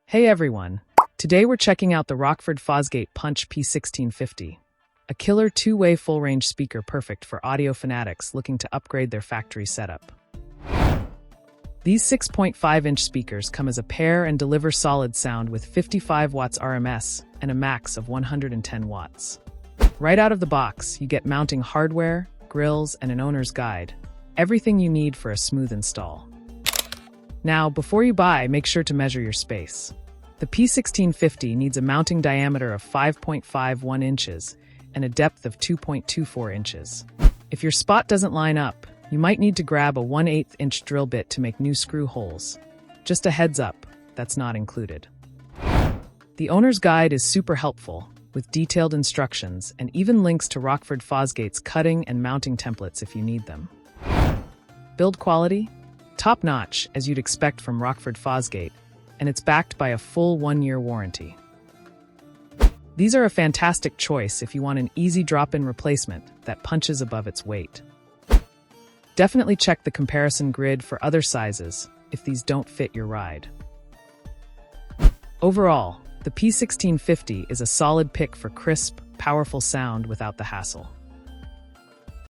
Hey everyone! Today we're checking out the Rockford Fosgate P1650, a killer two-way full-range speaker perfect for audio fanatics looking to upgrade their factory setup. These 6.5-inch speakers come as a pair and deliver solid sound with 55 watts RMS and a max of 110 watts. Right out of the box, you get mounting hardware, grills, and an owner's guide. Everything you need for a smooth install. Now, before you buy, make sure to measure your space. The P1650 needs a mounting diameter of 5.51 inches and a depth of 2.24 inches. If your spot doesn't line up, you might need to grab a 1/8 inch drill bit to make new screw holes. Just a heads up, that's not included. The owner's guide is super helpful, with detailed instructions and even links to Rockford Fosgate's cutting and mounting templates if you need them. Build quality? Top-notch, as you'd expect from Rockford Fosgate, and it's backed by a full 1-year warranty. These are a fantastic choice if you want an easy drop-in replacement that punches above its weight. Definitely check the comparison grid for other sizes if these don't fit your ride. Overall, the P1650 is a solid pick for crisp, powerful sound without the hassle.